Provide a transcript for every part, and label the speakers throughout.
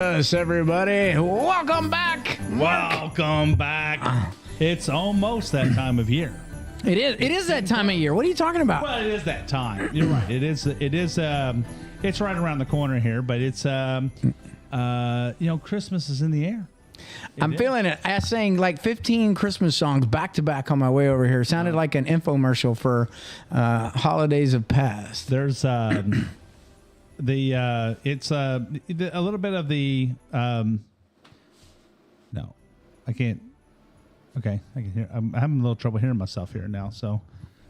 Speaker 1: Yes, everybody. Welcome back.
Speaker 2: Welcome back. It's almost that time of year.
Speaker 1: It is. It is that time of year. What are you talking about?
Speaker 2: Well, it is that time. You're right. It is. It's right around the corner here, but it's Christmas is in the air.
Speaker 1: I'm feeling it. I sang like 15 Christmas songs back to back on my way over here. Sounded like an infomercial for holidays of past.
Speaker 2: There's it's a little bit of the no, I can't. Okay, I can hear. I'm having a little trouble hearing myself here now. So,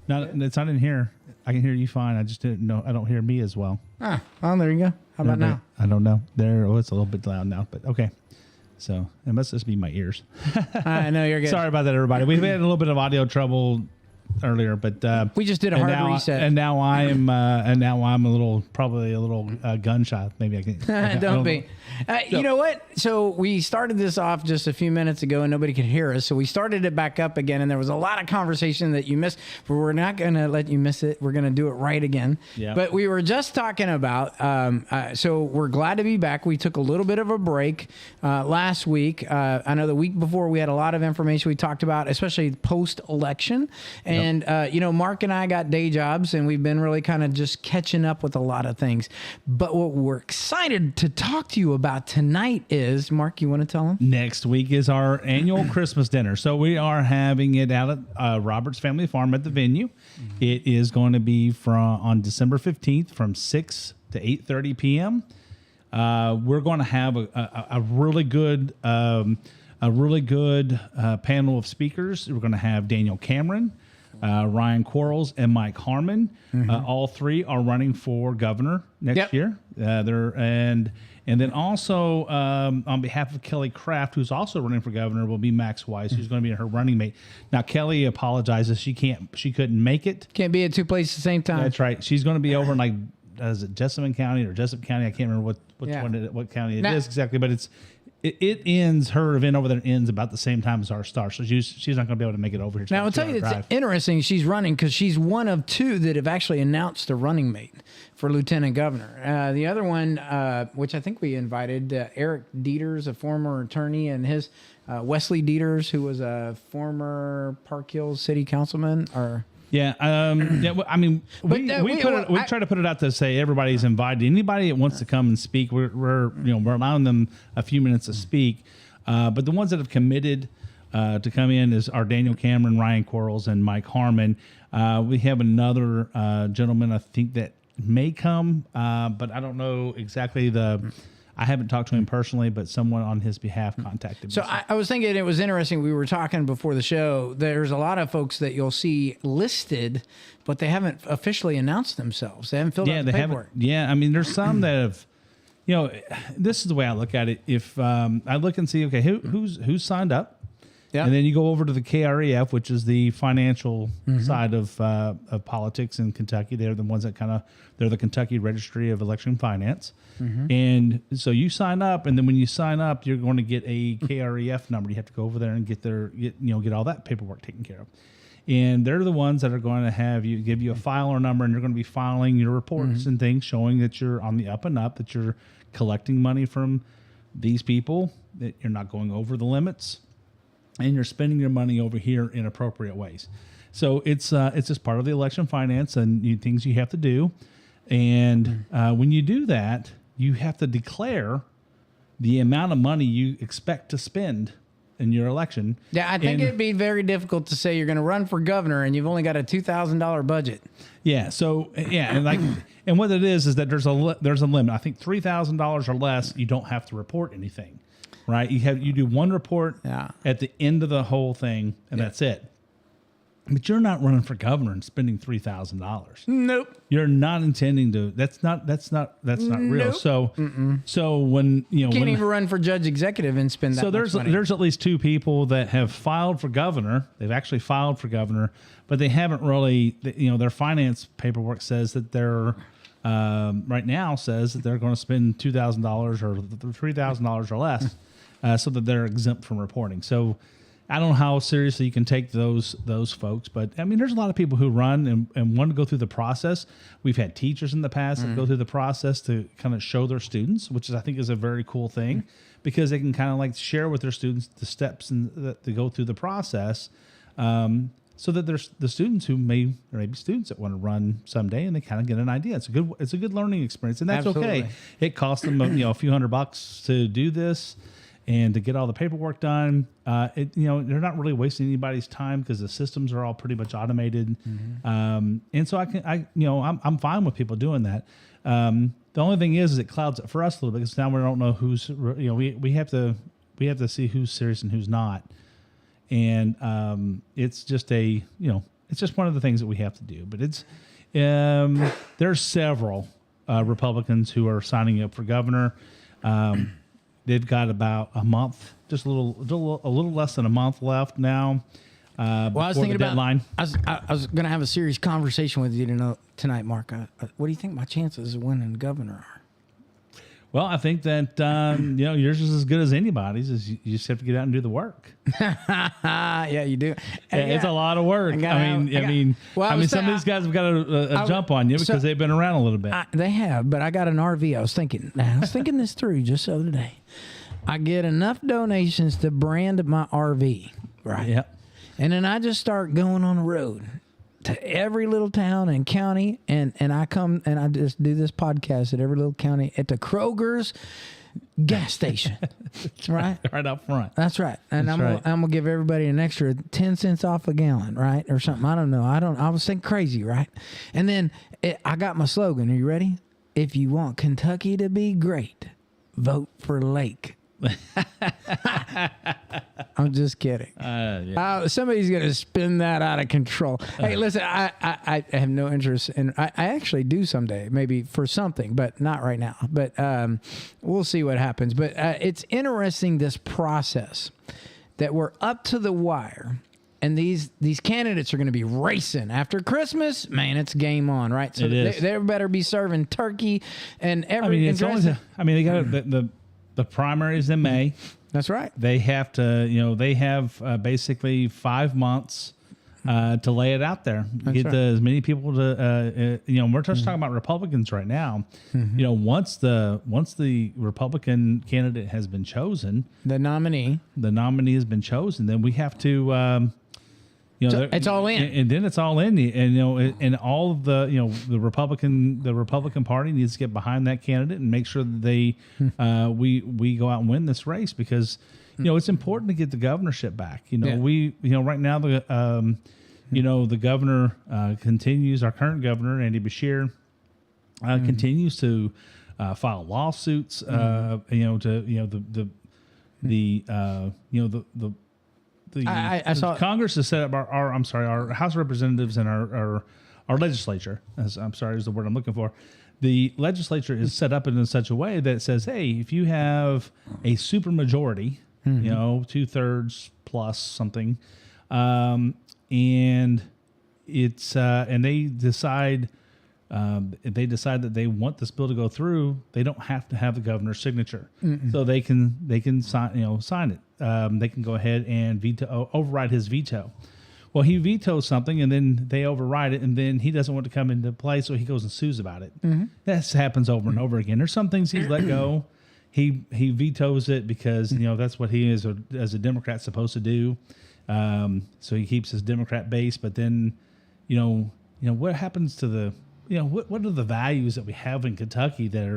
Speaker 2: it's not in here. I can hear you fine. I just didn't know. I don't hear me as well.
Speaker 1: Well, there you go. How about now?
Speaker 2: I don't know. It's a little bit loud now, but okay. So it must just be my ears.
Speaker 1: I know you're good.
Speaker 2: Sorry about that, everybody. We've had a little bit of audio trouble earlier, but
Speaker 1: we just did a hard reset.
Speaker 2: And now I'm probably a little gun shy. Maybe I can.
Speaker 1: Don't be. You know what? So we started this off just a few minutes ago, and nobody could hear us. So we started it back up again, and there was a lot of conversation that you missed. But we're not going to let you miss it. We're going to do it right again.
Speaker 2: Yeah.
Speaker 1: But we were just talking about. So we're glad to be back. We took a little bit of a break last week. I know the week before we had a lot of information we talked about, especially post-election. And, Mark and I got day jobs, and we've been really kind of just catching up with a lot of things. But what we're excited to talk to you about tonight is, Mark, you want to tell them?
Speaker 2: Next week is our annual Christmas dinner. So we are having it out at Robert's Family Farm at the venue. Mm-hmm. It is going to be on December 15th from 6 to 8:30 p.m. We're going to have a really good panel of speakers. We're going to have Daniel Cameron, Ryan Quarles, and Mike Harmon. Mm-hmm. All three are running for governor next year. And then also on behalf of Kelly Craft, who's also running for governor, will be Max Weiss, who's going to be her running mate. Now Kelly apologizes; she couldn't make it.
Speaker 1: Can't be at two places at the same time.
Speaker 2: That's right. She's going to be over in is it Jessamine County or Jessup County? I can't remember what county it is exactly, but it ends. Her event over there ends about the same time as our star, so she's not going to be able to make it over here.
Speaker 1: Now I'll tell you, it's interesting. She's running because she's one of two that have actually announced a running mate for lieutenant governor. The other one, which I think we invited, Eric Dieters, a former attorney, and his Wesley Dieters, who was a former Park Hills city councilman, or.
Speaker 2: Yeah, I mean, we try to put it out to say everybody's invited. Anybody that wants to come and speak, we're allowing them a few minutes to speak. But the ones that have committed to come in are Daniel Cameron, Ryan Quarles, and Mike Harmon. We have another gentleman, I think, that may come, but I don't know exactly I haven't talked to him personally, but someone on his behalf contacted me.
Speaker 1: So I was thinking it was interesting. We were talking before the show. There's a lot of folks that you'll see listed, but they haven't officially announced themselves. They haven't filled out the paperwork.
Speaker 2: Yeah, I mean, there's some that have, this is the way I look at it. If I look and see, okay, who's signed up? Yeah. And then you go over to the KREF, which is the financial side of politics in Kentucky. They're the ones that they're the Kentucky Registry of Election Finance. Mm-hmm. And so you sign up, and then when you sign up, you're going to get a KREF number. You have to go over there and get all that paperwork taken care of. And they're the ones that are going to give you a filer number, and you're going to be filing your reports and things showing that you're on the up and up, that you're collecting money from these people, that you're not going over the limits, and you're spending your money over here in appropriate ways. So it's just part of the election finance and things you have to do. And when you do that, you have to declare the amount of money you expect to spend in your election.
Speaker 1: Yeah, I think it'd be very difficult to say you're going to run for governor and you've only got a $2,000 budget.
Speaker 2: Yeah. So and what it is that there's a limit. I think $3,000 or less, you don't have to report anything. Right, you do one report at the end of the whole thing, and that's it. But you're not running for governor and spending $3,000.
Speaker 1: Nope.
Speaker 2: You're not intending to. That's not real. So when
Speaker 1: can't even run for judge executive and spend that. So
Speaker 2: there's at least two people that have filed for governor. They've actually filed for governor, but they haven't really. Their finance paperwork says that they're. Right now says that they're going to spend $2,000 or $3,000 or less, so that they're exempt from reporting. So I don't know how seriously you can take those folks, but I mean, there's a lot of people who run and want to go through the process. We've had teachers in the past that go through the process to kind of show their students, which is, I think, is a very cool thing, because they can kind of like share with their students the steps that they go through the process, so that there's the students who may students that want to run someday, and they kind of get an idea. It's a good learning experience, and that's
Speaker 1: Absolutely.
Speaker 2: okay. It costs them a few $100 to do this. And to get all the paperwork done, they're not really wasting anybody's time because the systems are all pretty much automated. And so I'm fine with people doing that. The only thing is it clouds it for us a little bit, because now we don't know who's, we have to see who's serious and who's not. And it's just it's just one of the things that we have to do. But there's several Republicans who are signing up for governor. They've got about a month, just a little less than a month left now.
Speaker 1: Well, I was thinking
Speaker 2: deadline.
Speaker 1: I was going to have a serious conversation with you tonight, Mark. What do you think my chances of winning governor are?
Speaker 2: Well, I think that yours is as good as anybody's. You just have to get out and do the work.
Speaker 1: Yeah, you do.
Speaker 2: It's a lot of work. Some of these guys have got a jump on you because they've been around a little bit.
Speaker 1: They have, but I got an RV. I was thinking this through just the other day. I get enough donations to brand my RV, right?
Speaker 2: Yep.
Speaker 1: And then I just start going on the road to every little town and county, and I come and I just do this podcast at every little county, at the Kroger's gas station. Right
Speaker 2: up front.
Speaker 1: That's right. And I'm gonna give everybody an extra 10 cents off a gallon, right? Or something. I don't know. I was thinking crazy, right? And then I got my slogan. Are you ready? If you want Kentucky to be great, vote for Lake. I'm just kidding. Somebody's going to spin that out of control. Hey, listen, I have no interest in. I actually do someday, maybe for something, but not right now. But we'll see what happens. But it's interesting, this process that we're up to the wire. And these candidates are going to be racing after Christmas. Man, it's game on, right? So they better be serving turkey and everything.
Speaker 2: They got the primaries in May.
Speaker 1: That's right.
Speaker 2: They have to, they have basically 5 months to lay it out there. Get as many people to, we're just talking about Republicans right now. Once the Republican candidate has been chosen,
Speaker 1: the nominee
Speaker 2: has been chosen, then we have to.
Speaker 1: It's all in,
Speaker 2: and then it's all in, and all of the Republican Party needs to get behind that candidate and make sure that we go out and win this race, because it's important to get the governorship back. Right now the governor continues, our current governor Andy Beshear continues to file lawsuits. I saw Congress has set up our House of Representatives and our legislature. Is the word I'm looking for. The legislature is set up in such a way that it says, hey, if you have a supermajority, 2/3 plus something, and it's and they decide that they want this bill to go through, they don't have to have the governor's signature. So they can sign it. They can go ahead and override his veto. Well, he vetoes something, and then they override it, and then he doesn't want to come into play, so he goes and sues about it. That happens over and over again. There's some things he's let go. He vetoes it because that's what he is as a Democrat supposed to do. So he keeps his Democrat base, but then what happens to the what are the values that we have in Kentucky that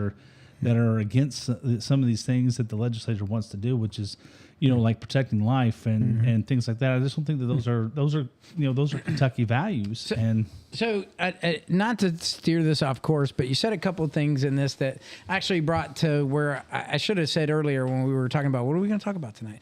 Speaker 2: are against some of these things that the legislature wants to do, which is like protecting life and things like that. I just don't think that those are Kentucky values.
Speaker 1: So not to steer this off course, but you said a couple of things in this that actually brought to where I should have said earlier when we were talking about what are we going to talk about tonight.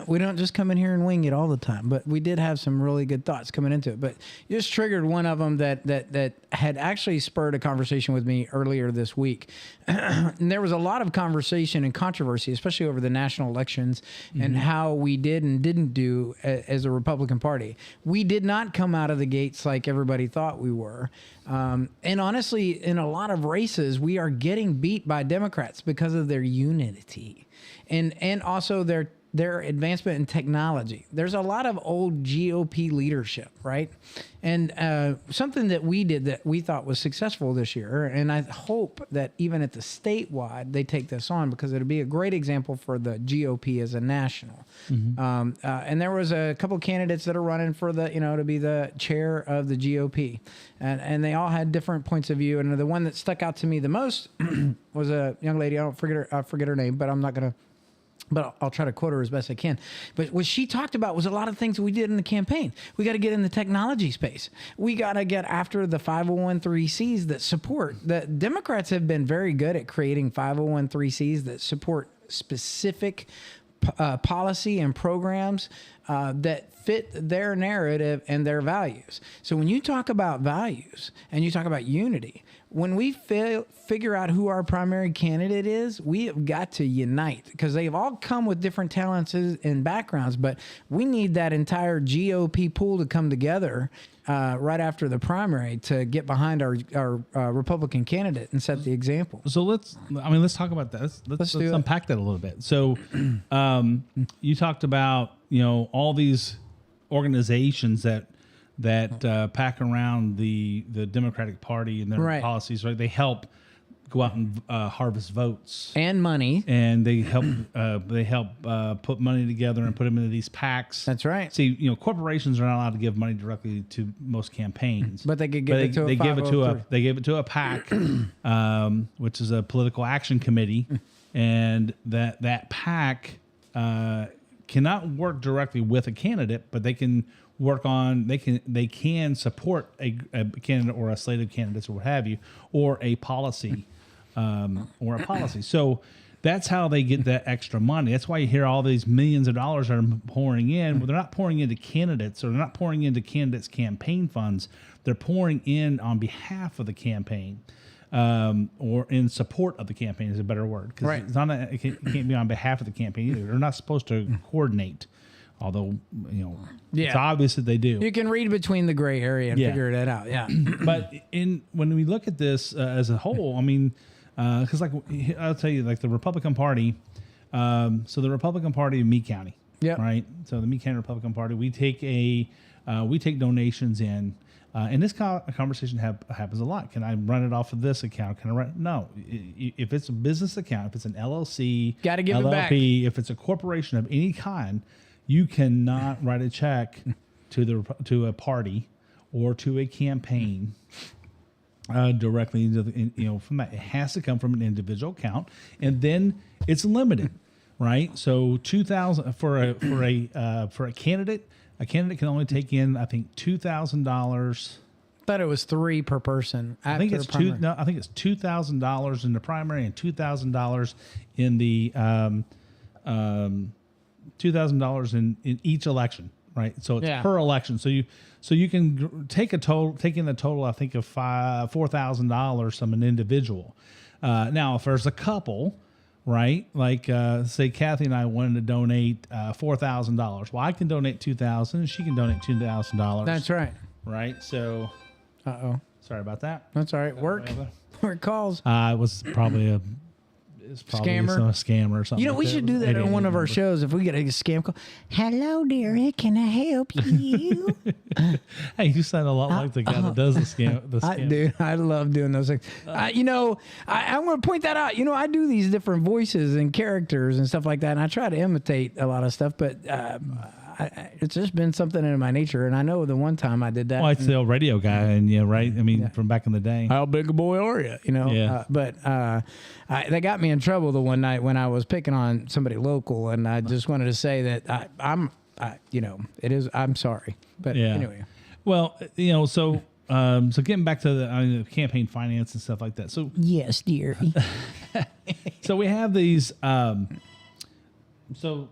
Speaker 1: We don't just come in here and wing it all the time, but we did have some really good thoughts coming into it. But you just triggered one of them that had actually spurred a conversation with me earlier this week. And there was a lot of conversation and controversy, especially over the national elections and how we did and didn't do as a Republican Party. We did not come out of the gates like everybody thought we were. And honestly, in a lot of races, we are getting beat by Democrats because of their unity and also their their advancement in technology. There's a lot of old GOP leadership, right? And something that we did that we thought was successful this year, and I hope that even at the statewide they take this on, because it'll be a great example for the GOP as a national. And there was a couple of candidates that are running for the, to be the chair of the GOP, and they all had different points of view. And the one that stuck out to me the most was a young lady. I forget her name, but I'm not gonna. But I'll try to quote her as best I can. But what she talked about was a lot of things we did in the campaign. We got to get in the technology space. We got to get after the 501(c)(3)s that support. The Democrats have been very good at creating 501(c)(3)s that support specific policy and programs that fit their narrative and their values. So when you talk about values and you talk about unity, when we figure out who our primary candidate is, we have got to unite, because they've all come with different talents and backgrounds, but we need that entire GOP pool to come together right after the primary to get behind our Republican candidate and set the example.
Speaker 2: So let's talk about that. Let's unpack that a little bit. So you talked about, all these organizations that pack around the Democratic Party and their policies, right? They help go out and harvest votes
Speaker 1: and money,
Speaker 2: and they help put money together and put them into these PACs.
Speaker 1: That's right.
Speaker 2: See, corporations are not allowed to give money directly to most campaigns,
Speaker 1: but they could give it to a 501(c)(3).
Speaker 2: They give it to a PAC, which is a political action committee, and that PAC cannot work directly with a candidate, but they can work on, they can support a candidate or a slate of candidates or what have you, or a policy. So that's how they get that extra money. That's why you hear all these millions of dollars are pouring in. Well, they're not pouring into candidates, or they're not pouring into candidates' campaign funds. They're pouring in on behalf of the campaign, or in support of the campaign is a better word, because it can't be on behalf of the campaign either. They're not supposed to coordinate. Although, it's obvious that they do.
Speaker 1: You can read between the gray area and figure that out. Yeah.
Speaker 2: But when we look at this as a whole, because I'll tell you, like the Republican Party, so the Republican Party in Meade County, right? So the Meade County Republican Party, we take donations in, and this conversation happens a lot. Can I run it off of this account? Can I run? No. If it's a business account, if it's an LLC,
Speaker 1: got to give it back.
Speaker 2: If it's a corporation of any kind, you cannot write a check to a party or to a campaign directly into from that. It has to come from an individual account, and then it's limited, right? So $2,000 for a candidate. A candidate can only take in, I think, $2,000.
Speaker 1: Thought it was $3,000 per person.
Speaker 2: I think it's $2,000 in the primary and $2,000 in the $2,000 in each election, right? So it's per election. So you can take in the total, I think, of $4,000 from an individual. Now, if there's a couple, right? Like say Kathy and I wanted to donate $4,000. Well, I can donate $2,000, and she can donate $2,000.
Speaker 1: That's right.
Speaker 2: Right. So, sorry about that.
Speaker 1: That's all right. Work calls.
Speaker 2: It was probably
Speaker 1: scammer,
Speaker 2: a scammer or something.
Speaker 1: We should do that on one of our shows. If we get a scam call, hello, dearie, can I help you?
Speaker 2: Hey, you sound a lot like the guy that does the scam.
Speaker 1: Dude, I love doing those things. I'm going to point that out. I do these different voices and characters and stuff like that, and I try to imitate a lot of stuff, but it's just been something in my nature. And I know the one time I did that.
Speaker 2: Well, it's the old radio guy, and right? From back in the day.
Speaker 1: How big a boy are you?
Speaker 2: Yeah.
Speaker 1: But they got me in trouble the one night when I was picking on somebody local, and I just wanted to say that I'm sorry, but anyway.
Speaker 2: Well, so getting back to the campaign finance and stuff like that. So
Speaker 1: yes, dear.
Speaker 2: So we have these. So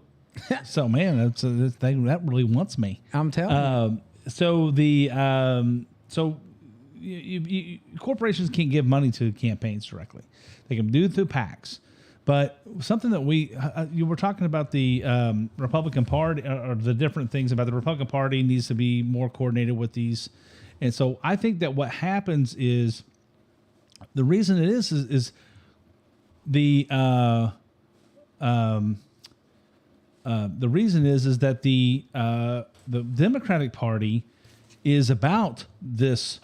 Speaker 2: man, that really wants me.
Speaker 1: I'm telling you.
Speaker 2: Corporations can't give money to campaigns directly. They can do it through PACs. But something that you were talking about the Republican Party, or the different things about the Republican Party needs to be more coordinated with these. And so I think that what happens is, the reason it is the the reason is that the Democratic Party is about this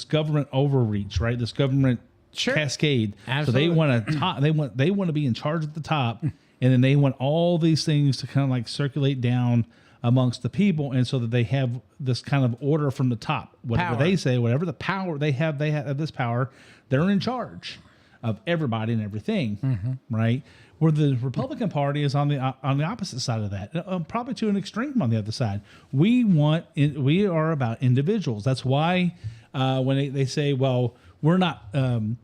Speaker 2: government overreach, right? This government cascade.
Speaker 1: Absolutely.
Speaker 2: So they want to be in charge at the top, and then they want all these things to kind of like circulate down amongst the people, and so that they have this kind of order from the top. Whatever they say, whatever the power they have this power. They're in charge of everybody and everything, right? Where the Republican Party is on the opposite side of that, probably to an extreme on the other side. We are about individuals. That's why when they say, well, we're not.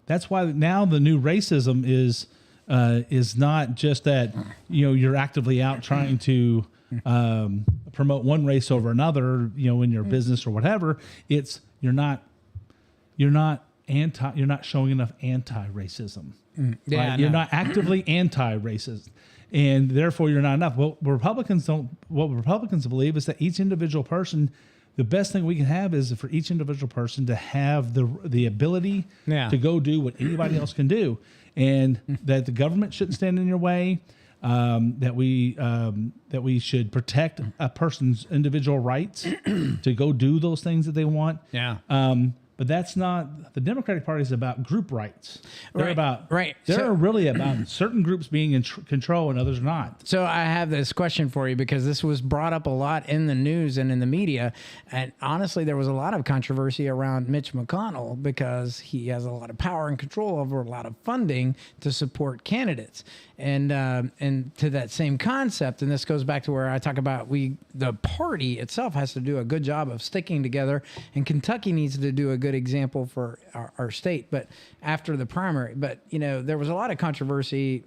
Speaker 2: That's why now the new racism is not just that you're actively out trying to promote one race over another, in your business or whatever. It's you're not showing enough anti-racism.
Speaker 1: Yeah,
Speaker 2: right? You're not actively anti-racist, and therefore you're not enough. What Republicans believe is that each individual person, the best thing we can have is for each individual person to have the ability to go do what anybody else can do, and that the government shouldn't stand in your way. That we should protect a person's individual rights to go do those things that they want.
Speaker 1: Yeah.
Speaker 2: But that's not the Democratic Party is about group rights. They're
Speaker 1: They're
Speaker 2: really about certain groups being in control and others not.
Speaker 1: So I have this question for you because this was brought up a lot in the news and in the media. And honestly, there was a lot of controversy around Mitch McConnell because he has a lot of power and control over a lot of funding to support candidates. And to that same concept, and this goes back to where I talk about the party itself has to do a good job of sticking together, and Kentucky needs to do a good example for our state. But after the primary, there was a lot of controversy.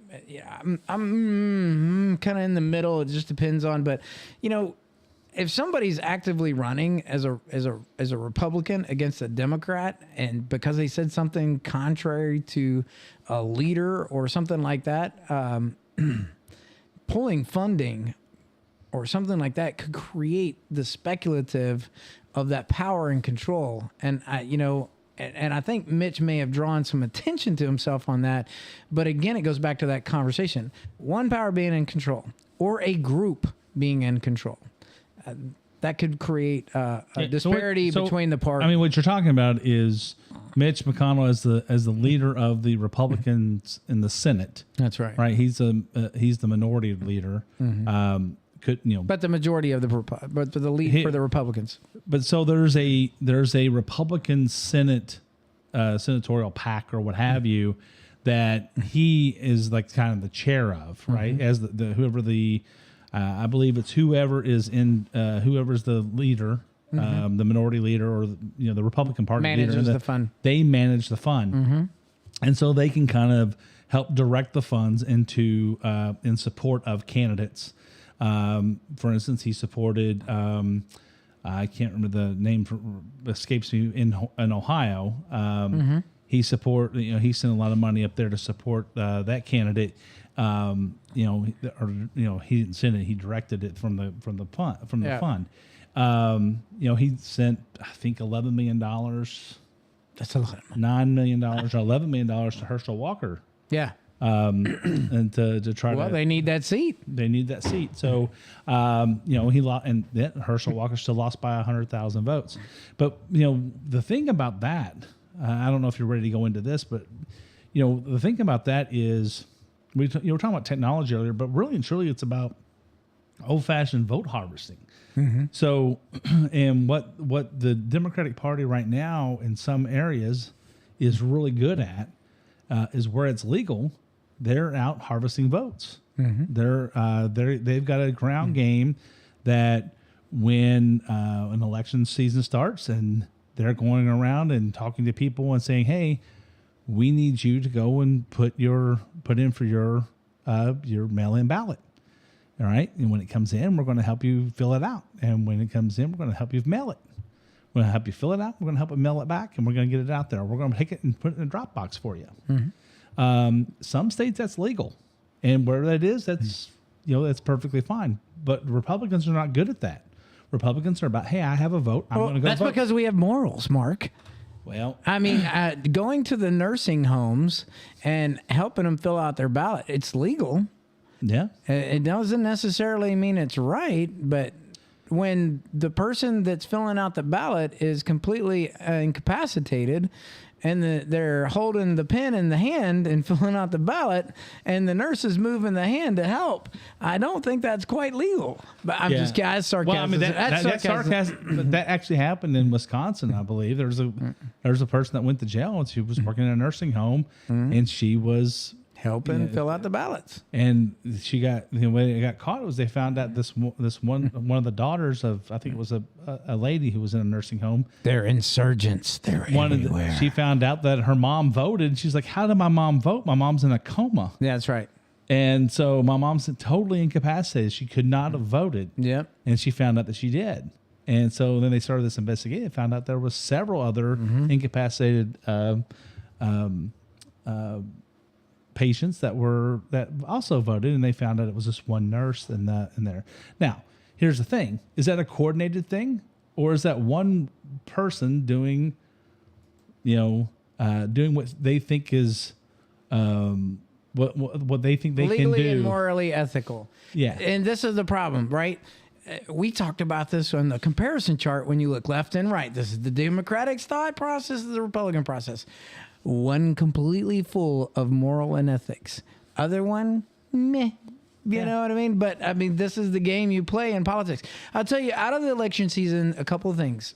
Speaker 1: I'm kind of in the middle. It just depends on, but if somebody's actively running as a Republican against a Democrat, and because they said something contrary to a leader or something like that, pulling funding or something like that could create the speculative of that power and control. And I think Mitch may have drawn some attention to himself on that. But again, it goes back to that conversation. One power being in control or a group being in control. That could create a disparity between the parties.
Speaker 2: I mean, what you're talking about is Mitch McConnell as the leader of the Republicans in the Senate.
Speaker 1: That's right.
Speaker 2: Right. He's the minority leader.
Speaker 1: Mm-hmm. But the majority of the lead for the Republicans.
Speaker 2: But so there's a Republican Senate senatorial PAC or what have you that he is like kind of the chair of, right? As I believe it's whoever's the leader, the minority leader, or the Republican Party
Speaker 1: manages
Speaker 2: leader.
Speaker 1: the fund.
Speaker 2: They manage the fund, and so they can kind of help direct the funds into in support of candidates. For instance, he supported. I can't remember the name. Escapes me in Ohio. He he sent a lot of money up there to support that candidate. He didn't send it; he directed it from the fund. He sent, I think, $11 million.
Speaker 1: That's a lot.
Speaker 2: $9 million or $11 million to Herschel Walker.
Speaker 1: Yeah.
Speaker 2: And to try to.
Speaker 1: Well, they need that seat.
Speaker 2: They need that seat. So, he lost, and then Herschel Walker still lost by 100,000 votes. But the thing about that, I don't know if you're ready to go into this, but the thing about that is. We were talking about technology earlier, but really and truly, it's about old-fashioned vote harvesting. So, and what the Democratic Party right now in some areas is really good at is where it's legal, they're out harvesting votes. They've got a ground game that when an election season starts and they're going around and talking to people and saying, "Hey, we need you to go and put in for your mail-in ballot." All right. And when it comes in, we're going to help you fill it out. And when it comes in, we're going to help you mail it. We're going to help you fill it out. We're going to help you mail it back, and we're going to get it out there. We're going to take it and put it in a drop box for you. Some states that's legal, and where that is, that's that's perfectly fine. But Republicans are not good at that. Republicans are about, hey, I have a vote. I'm going to go
Speaker 1: That's
Speaker 2: vote.
Speaker 1: because we have morals, Mark.
Speaker 2: Well,
Speaker 1: I mean, going to the nursing homes and helping them fill out their ballot, it's legal.
Speaker 2: yeah.
Speaker 1: It doesn't necessarily mean it's right, but when the person that's filling out the ballot is completely incapacitated and they're holding the pen in the hand and filling out the ballot and the nurse is moving the hand to help, I don't think that's quite legal. But I'm just guys sarcasm.
Speaker 2: Well, I mean, that's sarcasm. But that actually happened in Wisconsin, I believe. There was a person that went to jail and she was working in a nursing home and she was
Speaker 1: helping fill out the ballots.
Speaker 2: And she got, the way it got caught was they found out this one of the daughters of, I think it was a lady who was in a nursing home.
Speaker 1: They're insurgents. They're everywhere.
Speaker 2: She found out that her mom voted. And she's like, how did my mom vote? My mom's in a coma.
Speaker 1: Yeah, that's right.
Speaker 2: And so my mom's totally incapacitated. She could not have voted.
Speaker 1: Yep.
Speaker 2: And she found out that she did. And so then they started this investigation. Found out there was several other incapacitated patients that also voted, and they found out it was just one nurse in there. Now, here's the thing: is that a coordinated thing, or is that one person doing what they think is what they think they
Speaker 1: legally
Speaker 2: can do,
Speaker 1: and morally ethical?
Speaker 2: Yeah,
Speaker 1: and this is the problem, right? We talked about this on the comparison chart. When you look left and right, this is the Democratic thought process, the Republican process. One completely full of moral and ethics. Other one, meh. You know what I mean? But, I mean, this is the game you play in politics. I'll tell you, out of the election season, a couple of things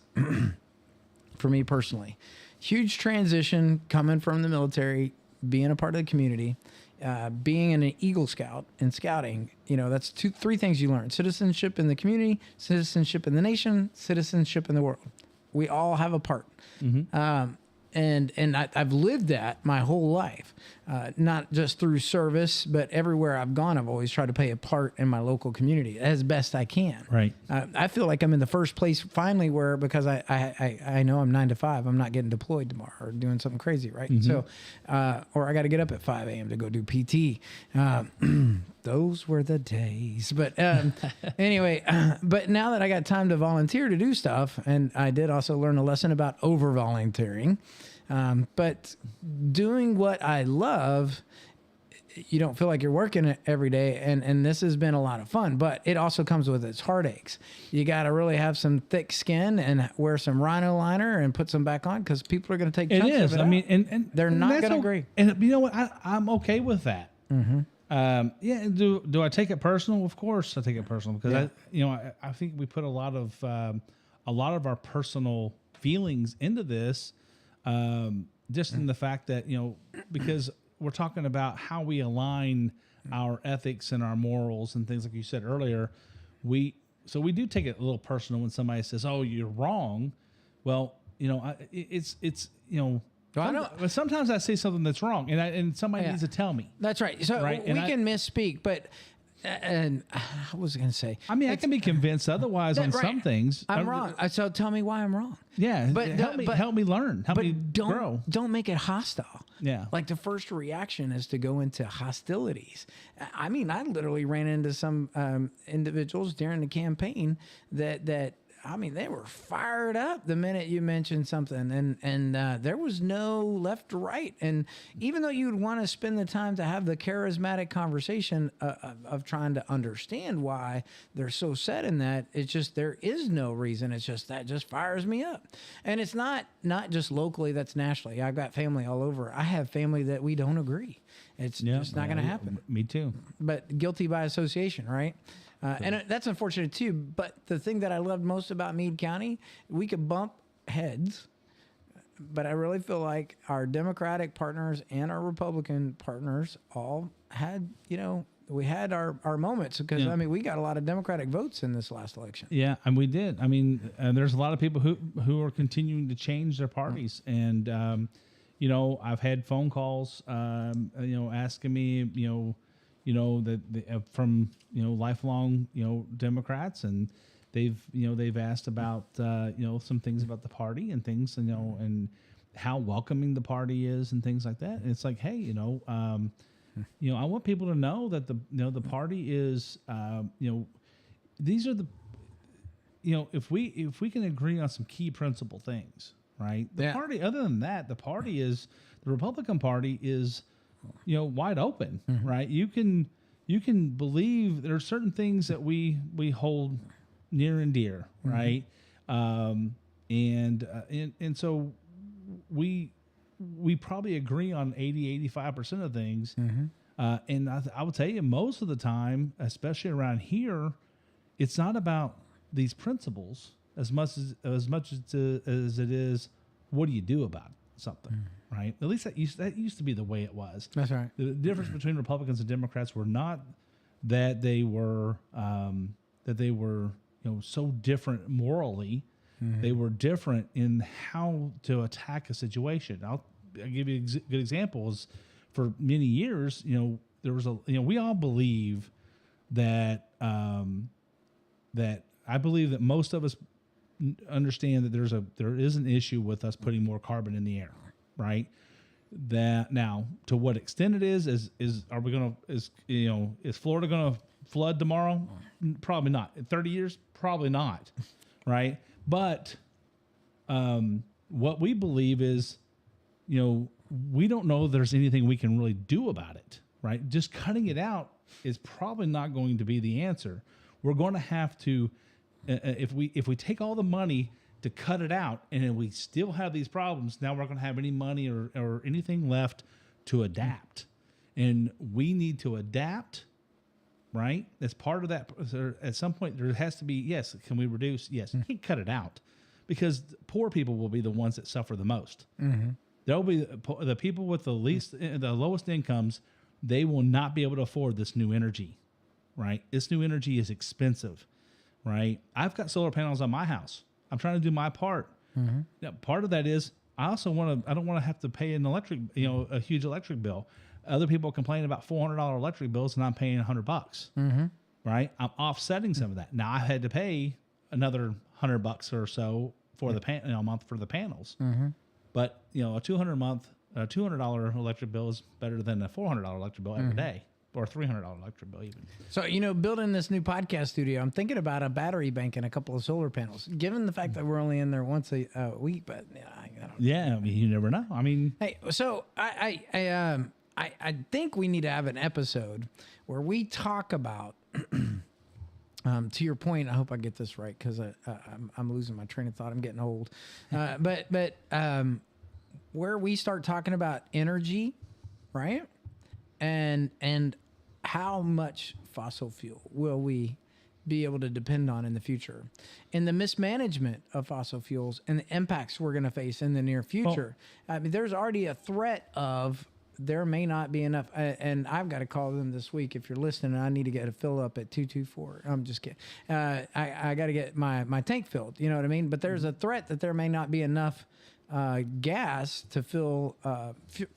Speaker 1: for me personally. Huge transition coming from the military, being a part of the community, being an Eagle Scout and scouting. That's three things you learn: citizenship in the community, citizenship in the nation, citizenship in the world. We all have a part. Mm-hmm. And I've lived that my whole life, not just through service, but everywhere I've gone, I've always tried to play a part in my local community as best I can.
Speaker 2: Right.
Speaker 1: I feel like I'm in the first place finally because I know I'm 9 to 5. I'm not getting deployed tomorrow or doing something crazy, right? Mm-hmm. So, or I got to get up at 5 a.m. to go do PT. Those were the days. But anyway, but now that I got time to volunteer to do stuff, and I did also learn a lesson about over volunteering. But doing what I love, you don't feel like you're working it every day. And this has been a lot of fun, but it also comes with its heartaches. You got to really have some thick skin and wear some rhino liner and put some back on, because people are going to take chunks of it. I mean, and they're not going to agree.
Speaker 2: And you know what? I'm okay with that. Mm-hmm. Do I take it personal? Of course I take it personal, because I think we put a lot of our personal feelings into this, just in the fact that, because we're talking about how we align our ethics and our morals and things like you said earlier. So we do take it a little personal when somebody says, "Oh, you're wrong." Well, it's but sometimes I say something that's wrong, and somebody needs to tell me.
Speaker 1: That's right. So we can misspeak, but and I was going to say.
Speaker 2: I mean, I can be convinced otherwise on some things.
Speaker 1: I'm wrong. So tell me why I'm wrong.
Speaker 2: Yeah, but help me learn. Help me grow.
Speaker 1: Don't make it hostile.
Speaker 2: Yeah.
Speaker 1: Like the first reaction is to go into hostilities. I mean, I literally ran into some individuals during the campaign that they were fired up the minute you mentioned something, and there was no left or right. And even though you'd want to spend the time to have the charismatic conversation of trying to understand why they're so set in that, it's just there is no reason. It's just that just fires me up. And it's not just locally, that's nationally. I've got family all over. I have family that we don't agree. It's just not going to happen.
Speaker 2: Me too.
Speaker 1: But guilty by association, right? And that's unfortunate too. But the thing that I loved most about Meade County, we could bump heads, but I really feel like our Democratic partners and our Republican partners all had, we had our moments, because we got a lot of Democratic votes in this last election.
Speaker 2: Yeah, and we did. I mean, there's a lot of people who are continuing to change their parties, and I've had phone calls, asking me, from lifelong Democrats, and they've asked about some things about the party and things, and how welcoming the party is and things like that. And it's like, hey, I want people to know that the party is these are the if we can agree on some key principal things, right? The party, other than that, the Republican Party is, wide open, right? You can believe there are certain things that we hold near and dear, right? And so we probably agree on 85% of things. And I would tell you, most of the time, especially around here, it's not about these principles as much as it is what do you do about something, right? At least that used to be the way it was.
Speaker 1: That's right.
Speaker 2: The difference between Republicans and Democrats were not that they were so different morally. They were different in how to attack a situation. I'll give you a good example. Is for many years, there was we all believe that that I believe that most of us understand that there is an issue with us putting more carbon in the air, right? That now, to what extent it is Florida gonna flood tomorrow? Probably not. In 30 years, probably not, right? But what we believe is, we don't know if there's anything we can really do about it, right? Just cutting it out is probably not going to be the answer. We're going to have to, if we take all the money to cut it out and then we still have these problems, now we're going to have any money or anything left to adapt. And we need to adapt, right? As part of that, at some point there has to be, yes, can we reduce? Yes, you can't cut it out because poor people will be the ones that suffer the most. There'll be the people with the lowest incomes. They will not be able to afford this new energy, right? This new energy is expensive, right? I've got solar panels on my house. I'm trying to do my part. Now, part of that is I don't want to have to pay an electric, a huge electric bill. Other people complain about $400 electric bills and I'm paying $100, right? I'm offsetting some of that. Now I had to pay another $100 or so for the month for the panels. But a $200 electric bill is better than a $400 electric bill every day, or $300 electric bill even.
Speaker 1: So building this new podcast studio, I'm thinking about a battery bank and a couple of solar panels. Given the fact that we're only in there once a week, but I don't know.
Speaker 2: Yeah, I mean, you never know. I mean,
Speaker 1: hey, so I think we need to have an episode where we talk about. To your point, I hope I get this right because I'm losing my train of thought. I'm getting old, but where we start talking about energy, right, and how much fossil fuel will we be able to depend on in the future, and the mismanagement of fossil fuels and the impacts we're going to face in the near future. I mean, there's already a threat of. There may not be enough, and I've got to call them this week. If you're listening, I need to get a fill up at 224. I'm just kidding. I got to get my tank filled. You know what I mean? But there's a threat that there may not be enough gas to fill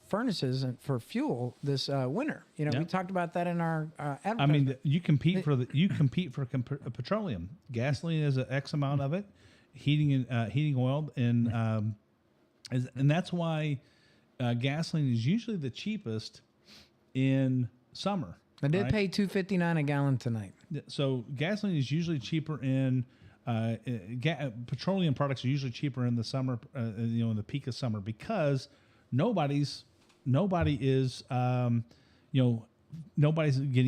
Speaker 1: furnaces and for fuel this winter. We talked about that in our advertisement.
Speaker 2: I mean, you compete for petroleum. Gasoline is an X amount of it. Heating oil, and that's why. Gasoline is usually the cheapest in summer.
Speaker 1: I did pay $2.59 a gallon tonight.
Speaker 2: So gasoline is usually cheaper in petroleum products are usually cheaper in the summer, in the peak of summer because nobody's getting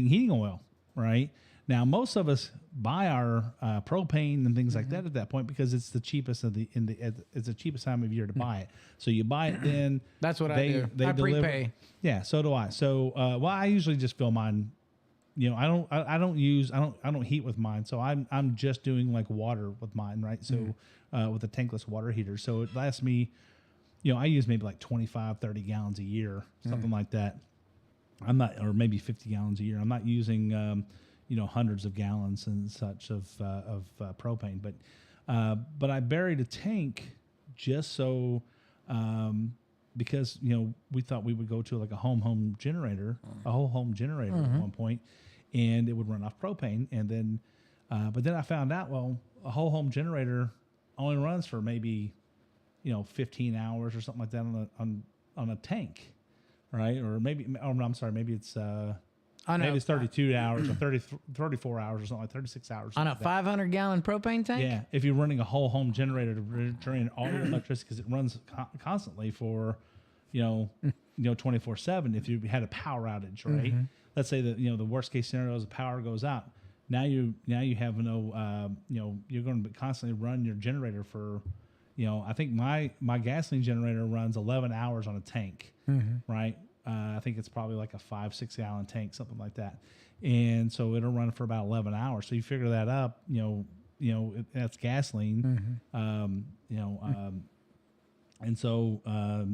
Speaker 2: heating oil, right? Now, most of us buy our propane and things like that at that point because it's the cheapest it's the cheapest time of year to buy it. So you buy it then.
Speaker 1: That's what I do. I prepay.
Speaker 2: Yeah, so do I. So I usually just fill mine. I don't heat with mine. So I'm just doing like water with mine, right? So with a tankless water heater. So it lasts me. I use maybe like 25, 30 gallons a year, something like that. I'm not, or maybe 50 gallons a year. I'm not using. Hundreds of gallons and such of propane, but I buried a tank just so because we thought we would go to like a whole home generator at one point, and it would run off propane, and then but then I found out a whole home generator only runs for maybe 15 hours or something like that on a tank, right? Or maybe I'm sorry, maybe it's maybe it's 32 hours or 34 hours or something like 36 hours.
Speaker 1: On a 500-gallon propane tank?
Speaker 2: Yeah, if you're running a whole home generator to drain all your electricity because it runs constantly for, 24/7. If you had a power outage, right? Let's say that the worst case scenario is the power goes out. Now you have you're going to constantly run your generator for, I think my gasoline generator runs 11 hours on a tank, right? I think it's probably like a 5-6 gallon tank, something like that. And so it'll run for about 11 hours. So you figure that up, that's gasoline, and so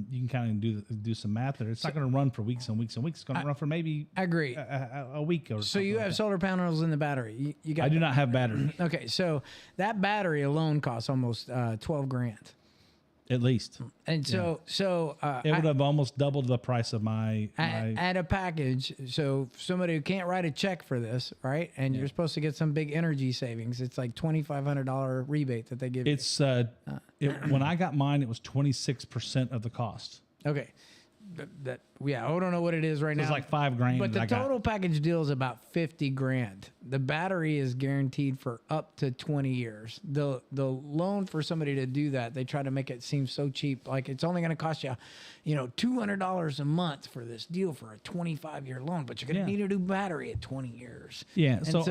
Speaker 2: you can kind of do some math there. It's not going to run for weeks and weeks and weeks. It's going to run for maybe
Speaker 1: I agree.
Speaker 2: a week or so.
Speaker 1: So you have solar panels in the battery. You got
Speaker 2: I do not have battery.
Speaker 1: Okay, so that battery alone costs almost $12,000.
Speaker 2: At least.
Speaker 1: And so
Speaker 2: it would have almost doubled the price of my
Speaker 1: at a package. So somebody who can't write a check for this, right? And you're supposed to get some big energy savings. It's like $2,500 rebate that they give you.
Speaker 2: It's when I got mine, it was 26% of the cost.
Speaker 1: Okay. I don't know what it is right now.
Speaker 2: It's like $5,000.
Speaker 1: But the total package deal is about $50,000. The battery is guaranteed for up to 20 years. The loan for somebody to do that, they try to make it seem so cheap. Like it's only going to cost you, $200 a month for this deal for a 25-year loan, but you're going to need a new battery at 20 years.
Speaker 2: Yeah. So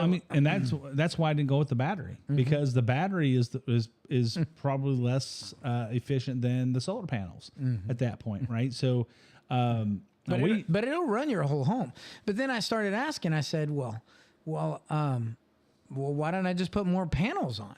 Speaker 2: that's why I didn't go with the battery, because the battery is probably less efficient than the solar panels at that point, right? So. But it'll run your whole home. But then I started asking. I said, well, why don't I just put more panels on?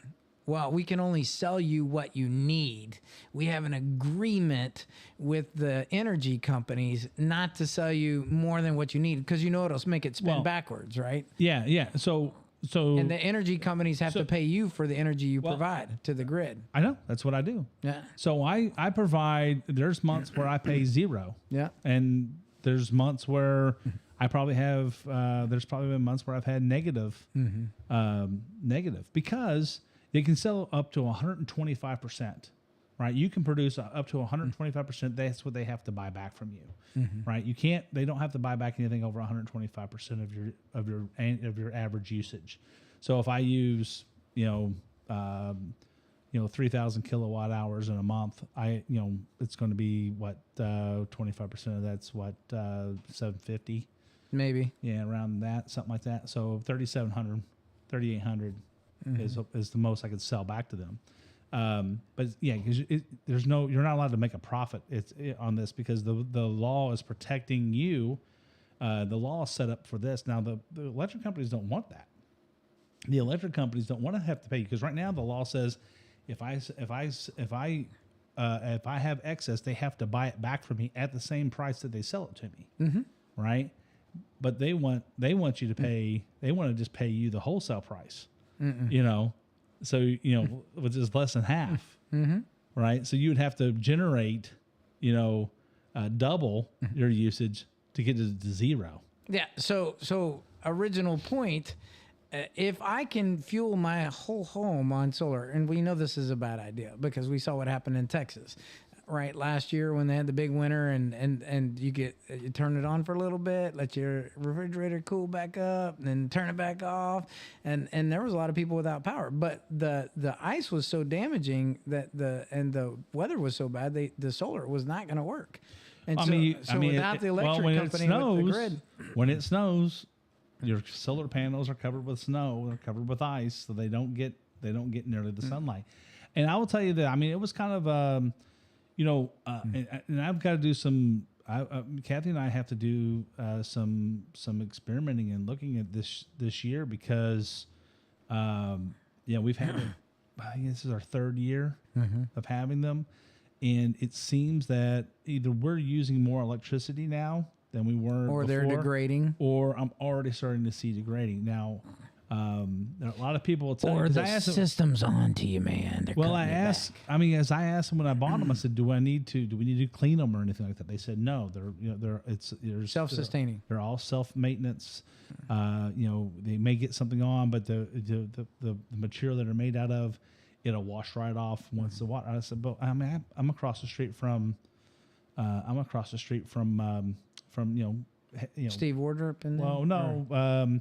Speaker 2: Well, we can only sell you what you need. We have an agreement with the energy companies not to sell you more than what you need, because it'll make it spin backwards, right? Yeah, yeah. So
Speaker 1: and the energy companies have to pay you for the energy you provide to the grid.
Speaker 2: I know, that's what I do.
Speaker 1: Yeah.
Speaker 2: So I provide. There's months where I pay zero.
Speaker 1: Yeah.
Speaker 2: And there's months where I probably have. There's probably been months where I've had negative, because they can sell up to 125%. Right, you can produce up to 125%. That's what they have to buy back from you, right? You can't. They don't have to buy back anything over 125% of your average usage. So if I use 3,000 kilowatt hours in a month, it's going to be what 25% of that's what 750,
Speaker 1: maybe.
Speaker 2: Yeah, around that, something like that. So 3,700, 3,800 is the most I could sell back to them. But yeah, because you're not allowed to make a profit on this, because the law is protecting you. The law is set up for this. Now the electric companies don't want that. The electric companies don't want to have to pay you, because right now the law says if I have excess, they have to buy it back from me at the same price that they sell it to me. Right? But they want you to pay. They want to just pay you the wholesale price. So, which is less than half, right? So you would have to generate, double your usage to get to zero.
Speaker 1: Yeah. So original point, if I can fuel my whole home on solar, and we know this is a bad idea because we saw what happened in Texas, right? Last year when they had the big winter, and you turn it on for a little bit, let your refrigerator cool back up, then turn it back off, and there was a lot of people without power. But the ice was so damaging that the weather was so bad, the solar was not going to work. And without the electric company with the grid,
Speaker 2: when it snows, your solar panels are covered with snow, they're covered with ice, so they don't get nearly the sunlight. And I will tell you that it was kind of and I've got to do some. Kathy and I have to do some experimenting and looking at this year, because we've had I think this is our third year of having them, and it seems that either we're using more electricity now than we were,
Speaker 1: or
Speaker 2: before,
Speaker 1: they're degrading,
Speaker 2: or I'm already starting to see degrading now. There are a lot of people will tell
Speaker 1: or
Speaker 2: you,
Speaker 1: the system's on to you, man.
Speaker 2: As I asked them when I bought them, I said, do we need to clean them or anything like that? They said no. They're
Speaker 1: self-sustaining.
Speaker 2: They're all self-maintenance. They may get something on, but the material that they're made out of, it'll wash right off once the water. I said, but I'm across the street from
Speaker 1: Steve Wardrop and
Speaker 2: well, no,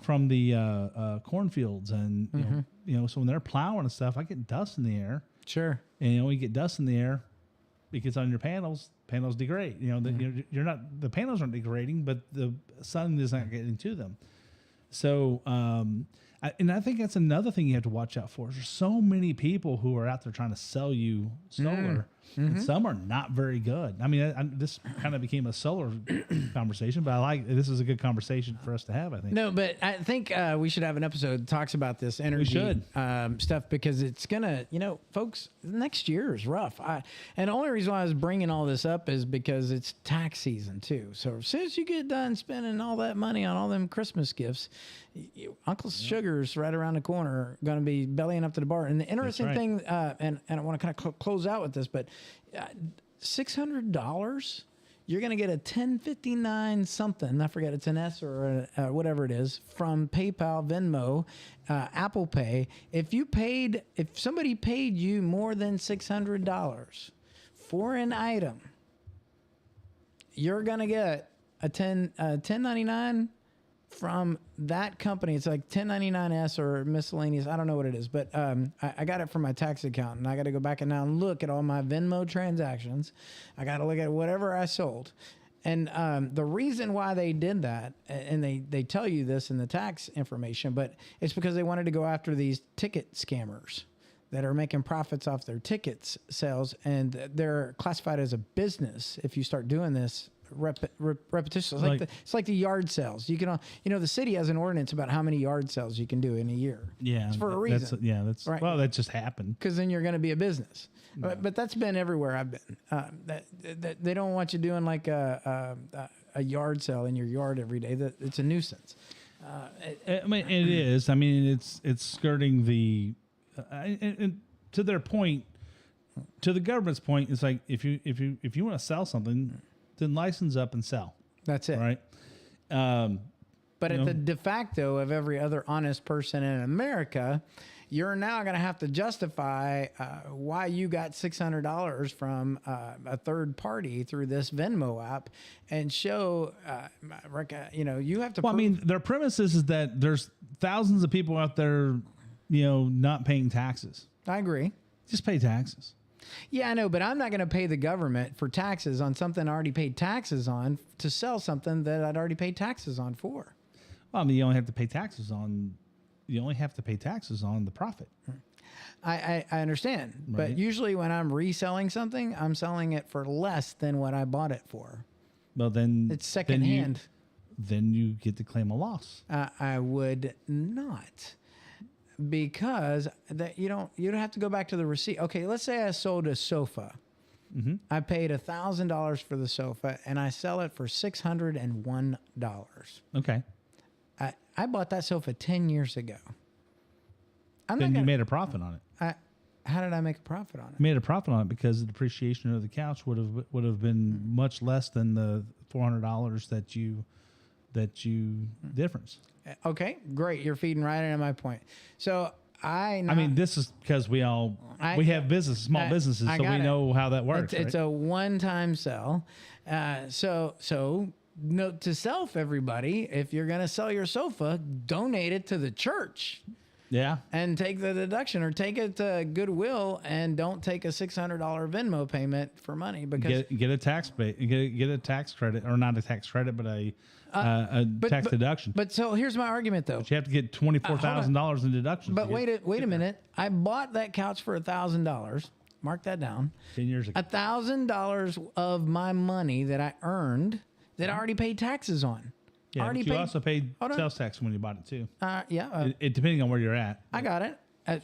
Speaker 2: from the cornfields and so when they're plowing and stuff, I get dust in the air.
Speaker 1: Sure.
Speaker 2: And when you get dust in the air, it gets on your panels. Panels degrade. You're not, the panels aren't degrading, but the sun is not getting to them. So, I think that's another thing you have to watch out for. There's so many people who are out there trying to sell you solar, and some are not very good. I mean, this kind of became a solar conversation, but this is a good conversation for us to have, I think.
Speaker 1: No, but I think we should have an episode that talks about this energy stuff, because it's going to, folks, next year is rough. And the only reason why I was bringing all this up is because it's tax season too. So as soon as you get done spending all that money on all them Christmas gifts, Uncle Sugar's right around the corner, going to be bellying up to the bar. And the interesting thing, and I want to kind of close out with this, but $600, you're going to get a 1059 something. I forget, it's an S or whatever it is, from PayPal, Venmo, Apple Pay. If somebody paid you more than $600 for an item, you're going to get a 1099 from that company. It's like 1099S or miscellaneous. I don't know what it is, but I got it from my tax account, and I got to go back and now look at all my Venmo transactions. I got to look at whatever I sold. And the reason why they did that, and they tell you this in the tax information, but it's because they wanted to go after these ticket scammers that are making profits off their tickets sales, and they're classified as a business if you start doing this repetition. It's like the yard sales. You can, the city has an ordinance about how many yard sales you can do in a year.
Speaker 2: Yeah,
Speaker 1: it's for a reason.
Speaker 2: That's right. Well, that just happened
Speaker 1: because then you're going to be a business. Yeah. But that's been everywhere I've been. That they don't want you doing like a yard sale in your yard every day. That it's a nuisance.
Speaker 2: I mean, it is. I mean, it's skirting the. And to their point, to the government's point, it's like if you want to sell something, then license up and sell.
Speaker 1: That's it.
Speaker 2: Right.
Speaker 1: But at the de facto of every other honest person in America, you're now going to have to justify why you got $600 from a third party through this Venmo app and show, you have to.
Speaker 2: Well, I mean, their premise is that there's thousands of people out there, not paying taxes.
Speaker 1: I agree.
Speaker 2: Just pay taxes.
Speaker 1: Yeah, I know, but I'm not going to pay the government for taxes on something I already paid taxes on to sell something that I'd already paid taxes on for.
Speaker 2: Well, I mean, you only have to pay taxes on the profit.
Speaker 1: I understand,
Speaker 2: right.
Speaker 1: But usually when I'm reselling something, I'm selling it for less than what I bought it for.
Speaker 2: Well, then
Speaker 1: it's secondhand.
Speaker 2: Then you get to claim a loss.
Speaker 1: I would not. Because you don't have to go back to the receipt. Okay, let's say I sold a sofa. Mm-hmm. I paid $1,000 for the sofa, and I sell it for $601.
Speaker 2: Okay.
Speaker 1: I bought that sofa 10 years ago.
Speaker 2: You made a profit on it.
Speaker 1: How did I make a profit on it?
Speaker 2: You made a profit on it because the depreciation of the couch would have been much less than the $400 that you difference.
Speaker 1: Okay, great. You're feeding right into my point. So I
Speaker 2: mean, this is because we have small businesses, so we know how that works.
Speaker 1: It's a one-time sell. So note to self, everybody, if you're going to sell your sofa, donate it to the church.
Speaker 2: Yeah.
Speaker 1: And take the deduction, or take it to Goodwill, and don't take a $600 Venmo payment for money, because
Speaker 2: get a tax credit, or not a tax credit, but a tax deduction.
Speaker 1: But so here's my argument, though.
Speaker 2: But you have to get $24,000 in deductions.
Speaker 1: But wait a minute. I bought that couch for $1,000. Mark that down.
Speaker 2: 10 years ago.
Speaker 1: $1,000 of my money that I earned that I already paid taxes on.
Speaker 2: Yeah, but you also paid sales tax when you bought it too.
Speaker 1: Yeah.
Speaker 2: Depending on where you're at.
Speaker 1: I got it.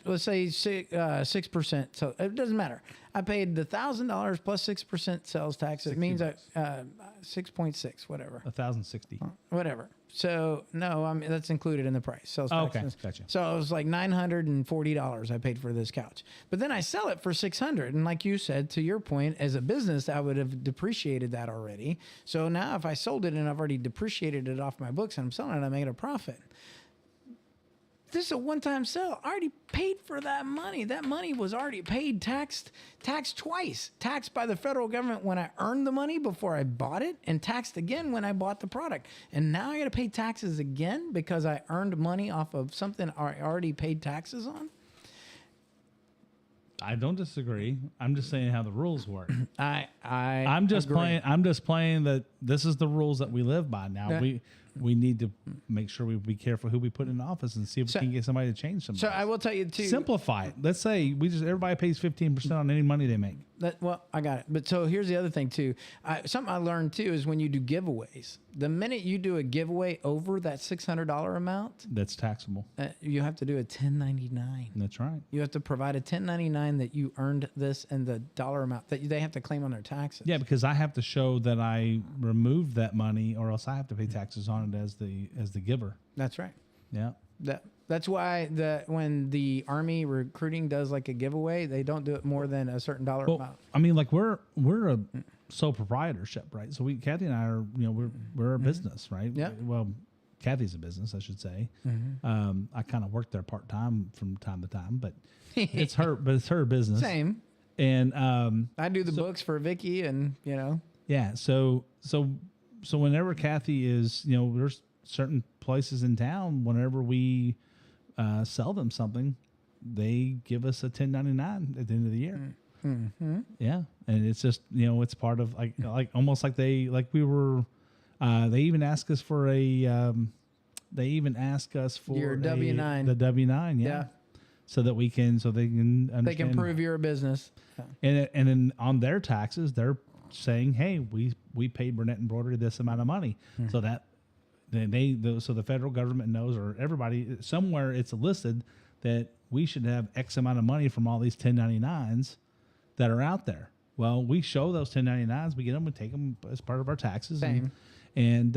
Speaker 1: Let's say 6%. So it doesn't matter. I paid the $1,000 plus 6% sales tax. It means 6.6, whatever.
Speaker 2: 1,060.
Speaker 1: Whatever. So no, that's included in the price. Sales tax.
Speaker 2: Okay, gotcha.
Speaker 1: So it was like $940 I paid for this couch. But then I sell it for $600, and like you said, to your point, as a business, I would have depreciated that already. So now if I sold it and I've already depreciated it off my books and I'm selling it, I made a profit. this is a one-time sale. I already paid for that money. That money was already paid, taxed twice. Taxed by the federal government when I earned the money before I bought it, and taxed again when I bought the product. And now I got to pay taxes again because I earned money off of something I already paid taxes on.
Speaker 2: I don't disagree. I'm just saying how the rules work.
Speaker 1: I'm
Speaker 2: just
Speaker 1: agree.
Speaker 2: playing. I'm just playing that this is the rules that we live by. Now we need to make sure we be careful who we put in office and see if we can get somebody to change something.
Speaker 1: So I will tell you too.
Speaker 2: Simplify it. Let's say everybody pays 15% on any money they make.
Speaker 1: Well, I got it. But so here's the other thing too. Something I learned too is when you do giveaways, the minute you do a giveaway over that $600 amount,
Speaker 2: that's taxable.
Speaker 1: You have to do a 1099.
Speaker 2: That's right.
Speaker 1: You have to provide a 1099 that you earned this and the dollar amount that they have to claim on their taxes.
Speaker 2: Yeah, because I have to show that I removed that money, or else I have to pay taxes on it as the giver.
Speaker 1: That's right.
Speaker 2: Yeah.
Speaker 1: That's why when the Army recruiting does like a giveaway, they don't do it more than a certain dollar amount.
Speaker 2: I mean, like we're a sole proprietorship, right? So Kathy and I are, we're a business, right?
Speaker 1: Yeah.
Speaker 2: Well, Kathy's a business, I should say. I kind of work there part time from time to time, but it's her business.
Speaker 1: Same.
Speaker 2: And
Speaker 1: I do the books for Vicky, and
Speaker 2: Yeah. So whenever Kathy is, there's certain places in town, whenever we sell them something, they give us a 1099 at the end of the year.
Speaker 1: Mm-hmm.
Speaker 2: Yeah. And it's just, it's part of like almost like they even ask us for your W-9. The W-9. Yeah. So that they can understand.
Speaker 1: They can prove you're a business.
Speaker 2: Yeah. And then on their taxes, they're saying, hey, we paid Burnett Embroidery this amount of money. So that so the federal government knows, or everybody somewhere it's listed that we should have X amount of money from all these 1099s that are out there. Well, we show those 1099s, we get them and take them as part of our taxes.
Speaker 1: Same.
Speaker 2: And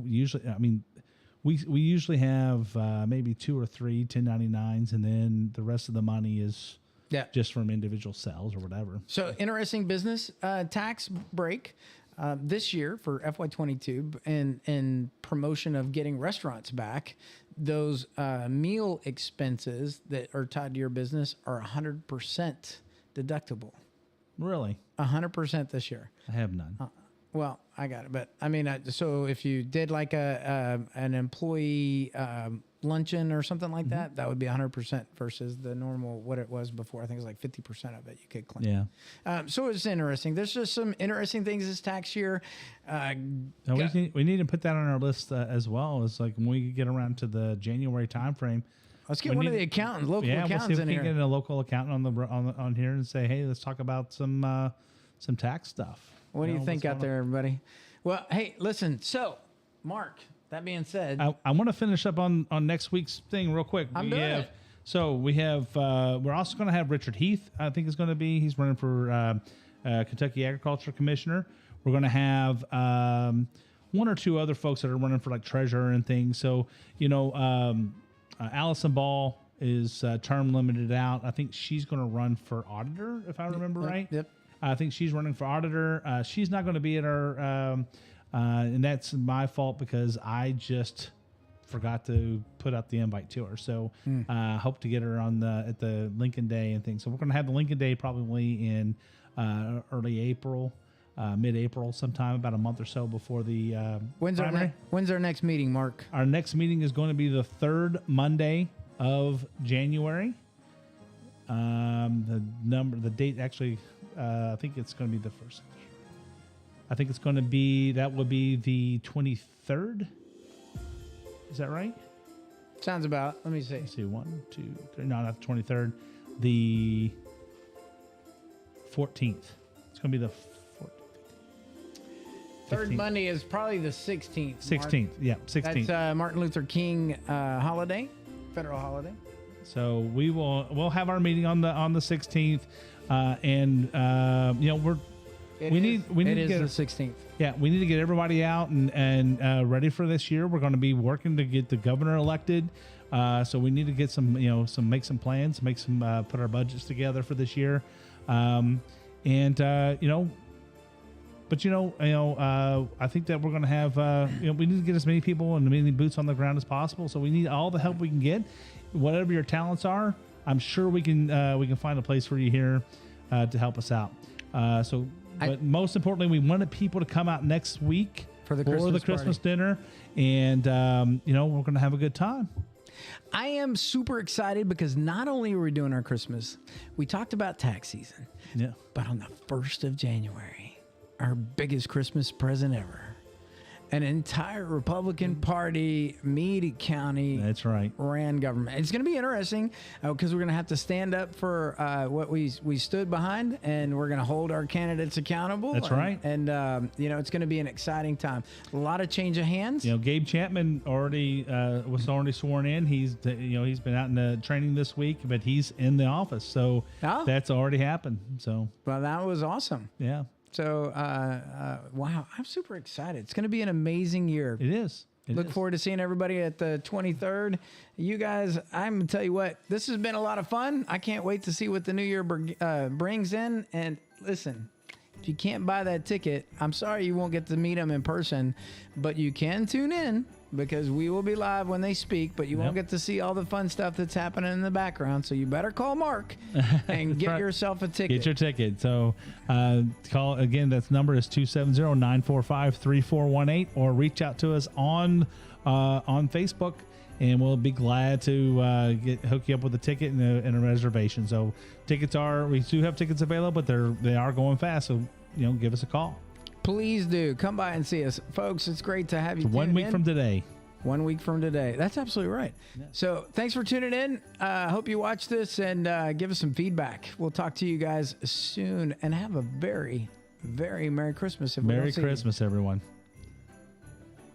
Speaker 2: usually, I mean, we usually have maybe 2 or 3 1099s, and then the rest of the money is just from individual sales or whatever.
Speaker 1: So interesting business tax break this year for FY22 and promotion of getting restaurants back. Those meal expenses that are tied to your business are 100% deductible.
Speaker 2: Really?
Speaker 1: 100% this year.
Speaker 2: I have none.
Speaker 1: Well, I got it, but I mean, so if you did like an employee luncheon or something like that, that would be 100% versus the normal what it was before. I think it was like 50% of it you could claim.
Speaker 2: Yeah.
Speaker 1: So it's interesting. There's just some interesting things this tax year.
Speaker 2: We need to put that on our list as well. It's like when we get around to the January timeframe.
Speaker 1: Let's get one of the accountants, local accountants
Speaker 2: we'll see if
Speaker 1: in
Speaker 2: we
Speaker 1: here.
Speaker 2: can get a local accountant on here and say, hey, let's talk about some tax stuff.
Speaker 1: What do you think out there, everybody? Well, hey, listen. So, Mark, that being said,
Speaker 2: I want to finish up on next week's thing real quick.
Speaker 1: I'm doing it.
Speaker 2: So we're also going to have Richard Heath, I think is going to be. He's running for Kentucky Agriculture Commissioner. We're going to have one or two other folks that are running for like treasurer and things. So, Allison Ball is term limited out. I think she's going to run for auditor, if I remember right.
Speaker 1: Yep.
Speaker 2: I think she's running for auditor. She's not going to be at our, and that's my fault because I just forgot to put out the invite to her. So hope to get her on at the Lincoln Day and things. So we're going to have the Lincoln Day probably in early April, mid-April, sometime about a month or so before the primary.
Speaker 1: When's our next meeting, Mark?
Speaker 2: Our next meeting is going to be the third Monday of January. The date actually. I think it's going to be the first. I think it's going to be, that would be the 23rd. Is that right?
Speaker 1: Sounds about. Let me see.
Speaker 2: Let's see. 1, 2, 3. No, not the 23rd. The 14th. It's going to be the 14th.
Speaker 1: Third Monday is probably the 16th.
Speaker 2: 16th. Yeah, 16th.
Speaker 1: That's Martin Luther King holiday, federal holiday.
Speaker 2: So we'll have our meeting on the 16th. We need to get
Speaker 1: the 16th.
Speaker 2: Yeah, we need to get everybody out and ready for this year. We're going to be working to get the governor elected. So we need to get make some plans, put our budgets together for this year. But I think that we're going to have we need to get as many people and as many boots on the ground as possible. So we need all the help we can get. Whatever your talents are, I'm sure we can find a place for you here to help us out. But most importantly, we wanted people to come out next week
Speaker 1: for the
Speaker 2: Christmas dinner, and we're going to have a good time.
Speaker 1: I am super excited because not only are we doing our Christmas, we talked about tax season, but on the 1st of January, our biggest Christmas present ever. An entire Republican Party, Meade County,
Speaker 2: that's right,
Speaker 1: ran government. It's going to be interesting because we're going to have to stand up for what we stood behind, and we're going to hold our candidates accountable.
Speaker 2: That's right,
Speaker 1: and it's going to be an exciting time. A lot of change of hands.
Speaker 2: Gabe Chapman was already sworn in. He's been out in the training this week, but he's in the office, so that's already happened. So
Speaker 1: well, that was awesome.
Speaker 2: Yeah.
Speaker 1: So, wow, I'm super excited. It's going to be an amazing year.
Speaker 2: It is.
Speaker 1: Look forward to seeing everybody at the 23rd. You guys, I'm going to tell you what, this has been a lot of fun. I can't wait to see what the new year brings in. And listen, if you can't buy that ticket, I'm sorry you won't get to meet them in person, but you can tune in because we will be live when they speak, but you won't get to see all the fun stuff that's happening in the background. So you better call Mark and get yourself a ticket.
Speaker 2: Get your ticket. So call again. That number is 270-945-3418, or reach out to us on Facebook, and we'll be glad to hook you up with a ticket and a reservation. So we do have tickets available, but they are going fast. So give us a call.
Speaker 1: Please do come by and see us, folks. It's great to have you.
Speaker 2: 1 week from today.
Speaker 1: 1 week from today. That's absolutely right. Yeah. So thanks for tuning in. Hope you watch this and give us some feedback. We'll talk to you guys soon, and have a very, very Merry Christmas.
Speaker 2: Merry Christmas, everyone.